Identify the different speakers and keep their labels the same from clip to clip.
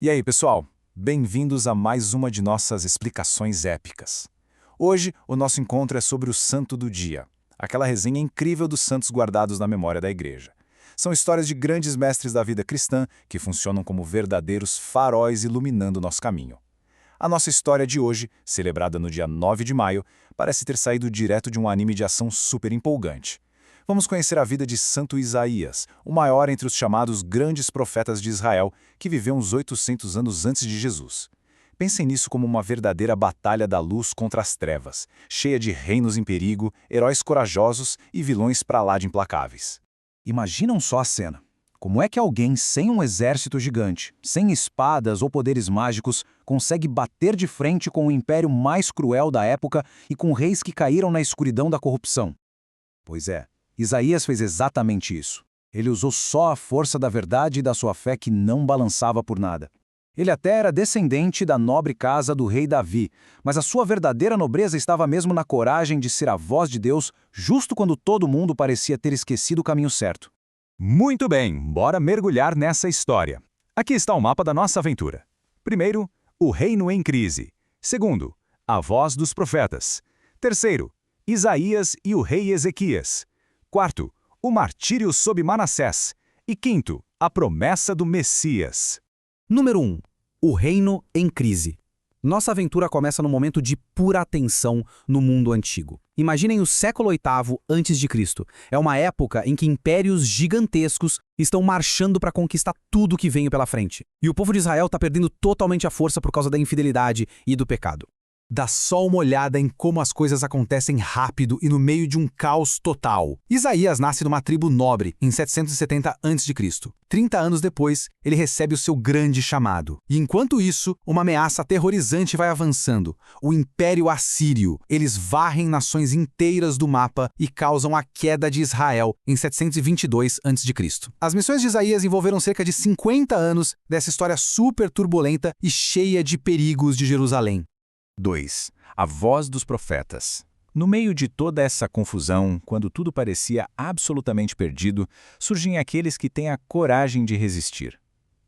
Speaker 1: E aí, pessoal? Bem-vindos a mais uma de nossas explicações épicas. Hoje, o nosso encontro é sobre o Santo do Dia, aquela resenha incrível dos santos guardados na memória da Igreja. São histórias de grandes mestres da vida cristã que funcionam como verdadeiros faróis iluminando nosso caminho. A nossa história de hoje, celebrada no dia 9 de maio, parece ter saído direto de um anime de ação super empolgante. Vamos conhecer a vida de Santo Isaías, o maior entre os chamados grandes profetas de Israel, que viveu uns 800 anos antes de Jesus. Pensem nisso como uma verdadeira batalha da luz contra as trevas, cheia de reinos em perigo, heróis corajosos e vilões pra lá de implacáveis.
Speaker 2: Imaginam só a cena. Como é que alguém sem um exército gigante, sem espadas ou poderes mágicos, consegue bater de frente com o império mais cruel da época e com reis que caíram na escuridão da corrupção? Pois é, Isaías fez exatamente isso. Ele usou só a força da verdade e da sua fé que não balançava por nada. Ele até era descendente da nobre casa do rei Davi, mas a sua verdadeira nobreza estava mesmo na coragem de ser a voz de Deus justo quando todo mundo parecia ter esquecido o caminho certo.
Speaker 1: Muito bem, bora mergulhar nessa história. Aqui está o mapa da nossa aventura. Primeiro, o reino em crise. Segundo, a voz dos profetas. Terceiro, Isaías e o rei Ezequias. Quarto, o martírio sob Manassés. E quinto, a promessa do Messias.
Speaker 2: Número 1. O reino em crise. Nossa aventura começa num momento de pura tensão no mundo antigo. Imaginem o século VIII a.C. É uma época em que impérios gigantescos estão marchando para conquistar tudo que vem pela frente. E o povo de Israel está perdendo totalmente a força por causa da infidelidade e do pecado. Dá só uma olhada em como as coisas acontecem rápido e no meio de um caos total. Isaías nasce numa tribo nobre, em 770 a.C. 30 anos depois, ele recebe o seu grande chamado. E enquanto isso, uma ameaça aterrorizante vai avançando. O Império Assírio. Eles varrem nações inteiras do mapa e causam a queda de Israel em 722 a.C. As missões de Isaías envolveram cerca de 50 anos dessa história super turbulenta e cheia de perigos de Jerusalém.
Speaker 1: 2. A voz dos profetas. No meio de toda essa confusão, quando tudo parecia absolutamente perdido, surgem aqueles que têm a coragem de resistir.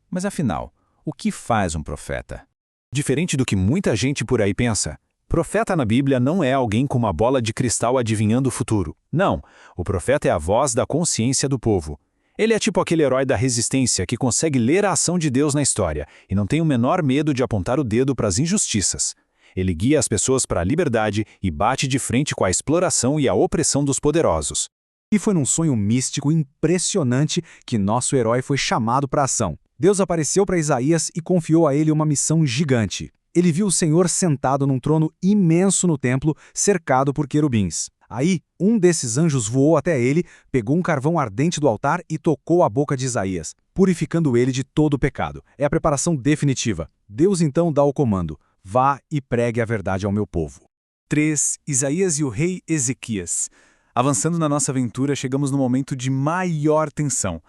Speaker 1: Mas afinal, o que faz um profeta? Diferente do que muita gente por aí pensa, profeta na Bíblia não é alguém com uma bola de cristal adivinhando o futuro. Não, o profeta é a voz da consciência do povo. Ele é tipo aquele herói da resistência que consegue ler a ação de Deus na história e não tem o menor medo de apontar o dedo para as injustiças. Ele guia as pessoas para a liberdade e bate de frente com a exploração e a opressão dos poderosos.
Speaker 2: E foi num sonho místico impressionante que nosso herói foi chamado para a ação. Deus apareceu para Isaías e confiou a ele uma missão gigante. Ele viu o Senhor sentado num trono imenso no templo, cercado por querubins. Aí, um desses anjos voou até ele, pegou um carvão ardente do altar e tocou a boca de Isaías, purificando ele de todo o pecado. É a preparação definitiva. Deus então dá o comando: vá e pregue a verdade ao meu povo.
Speaker 1: 3. Isaías e o rei Ezequias. Avançando na nossa aventura, chegamos no momento de maior tensão.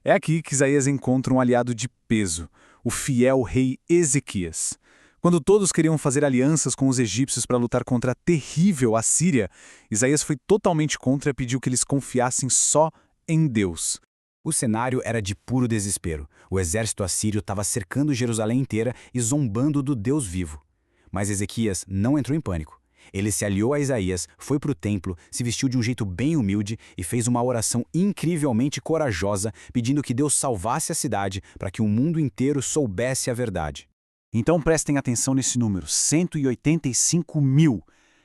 Speaker 1: É aqui que Isaías encontra um aliado de peso, o fiel rei Ezequias. Quando todos queriam fazer alianças com os egípcios para lutar contra a terrível Assíria, Isaías foi totalmente contra e pediu que eles confiassem só em Deus.
Speaker 2: O cenário era de puro desespero. O exército assírio estava cercando Jerusalém inteira e zombando do Deus vivo. Mas Ezequias não entrou em pânico. Ele se aliou a Isaías, foi para o templo, se vestiu de um jeito bem humilde e fez uma oração incrivelmente corajosa, pedindo que Deus salvasse a cidade para que o mundo inteiro soubesse a verdade. Então prestem atenção nesse número, 185 mil.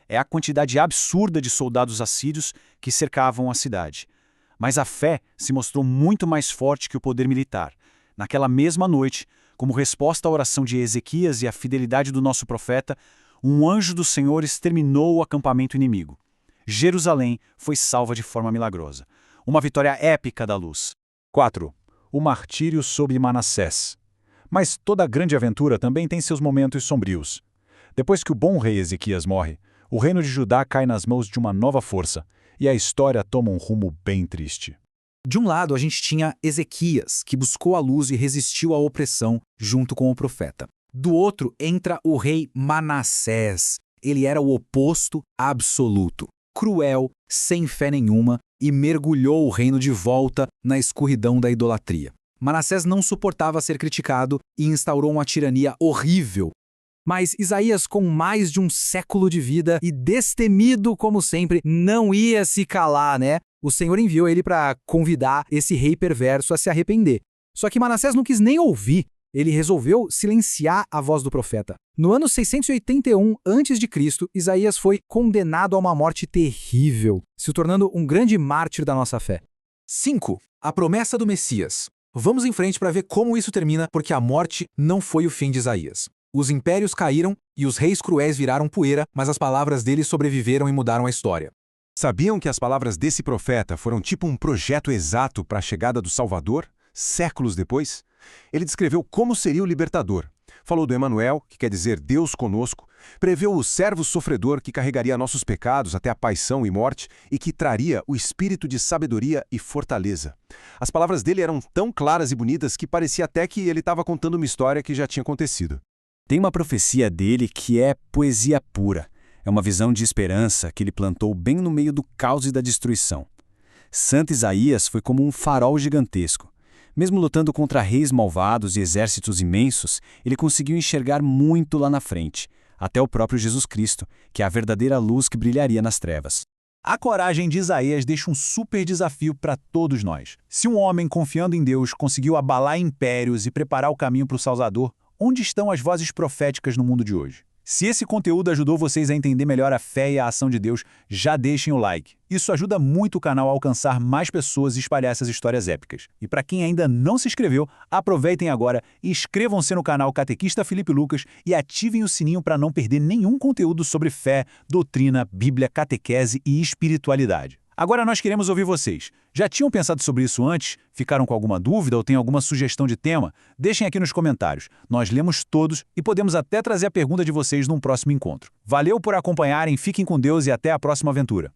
Speaker 2: É a quantidade absurda de soldados assírios que cercavam a cidade. Mas a fé se mostrou muito mais forte que o poder militar. Naquela mesma noite, como resposta à oração de Ezequias e à fidelidade do nosso profeta, um anjo do Senhor exterminou o acampamento inimigo. Jerusalém foi salva de forma milagrosa. Uma vitória épica da luz.
Speaker 1: 4. O martírio sob Manassés. Mas toda grande aventura também tem seus momentos sombrios. Depois que o bom rei Ezequias morre, o reino de Judá cai nas mãos de uma nova força, e a história toma um rumo bem triste.
Speaker 2: De um lado, a gente tinha Ezequias, que buscou a luz e resistiu à opressão junto com o profeta. Do outro, entra o rei Manassés. Ele era o oposto absoluto, cruel, sem fé nenhuma e mergulhou o reino de volta na escuridão da idolatria. Manassés não suportava ser criticado e instaurou uma tirania horrível. Mas Isaías, com mais de um século de vida e destemido como sempre, não ia se calar, né? O Senhor enviou ele para convidar esse rei perverso a se arrepender. Só que Manassés não quis nem ouvir. Ele resolveu silenciar a voz do profeta. No ano 681 a.C., Isaías foi condenado a uma morte terrível, se tornando um grande mártir da nossa fé.
Speaker 3: 5. A promessa do Messias. Vamos em frente para ver como isso termina, porque a morte não foi o fim de Isaías. Os impérios caíram e os reis cruéis viraram poeira, mas as palavras dele sobreviveram e mudaram a história.
Speaker 1: Sabiam que as palavras desse profeta foram tipo um projeto exato para a chegada do Salvador, séculos depois? Ele descreveu como seria o libertador. Falou do Emanuel, que quer dizer Deus conosco, preveu o servo sofredor que carregaria nossos pecados até a paixão e morte e que traria o espírito de sabedoria e fortaleza. As palavras dele eram tão claras e bonitas que parecia até que ele estava contando uma história que já tinha acontecido.
Speaker 4: Tem uma profecia dele que é poesia pura. É uma visão de esperança que ele plantou bem no meio do caos e da destruição. Santo Isaías foi como um farol gigantesco. Mesmo lutando contra reis malvados e exércitos imensos, ele conseguiu enxergar muito lá na frente, até o próprio Jesus Cristo, que é a verdadeira luz que brilharia nas trevas.
Speaker 1: A coragem de Isaías deixa um super desafio para todos nós. Se um homem confiando em Deus conseguiu abalar impérios e preparar o caminho para o Salvador, onde estão as vozes proféticas no mundo de hoje? Se esse conteúdo ajudou vocês a entender melhor a fé e a ação de Deus, já deixem o like. Isso ajuda muito o canal a alcançar mais pessoas e espalhar essas histórias épicas. E para quem ainda não se inscreveu, aproveitem agora e inscrevam-se no canal Catequista Felipe Lucas e ativem o sininho para não perder nenhum conteúdo sobre fé, doutrina, Bíblia, catequese e espiritualidade. Agora nós queremos ouvir vocês. Já tinham pensado sobre isso antes? Ficaram com alguma dúvida ou têm alguma sugestão de tema? Deixem aqui nos comentários. Nós lemos todos e podemos até trazer a pergunta de vocês num próximo encontro. Valeu por acompanharem, fiquem com Deus e até a próxima aventura.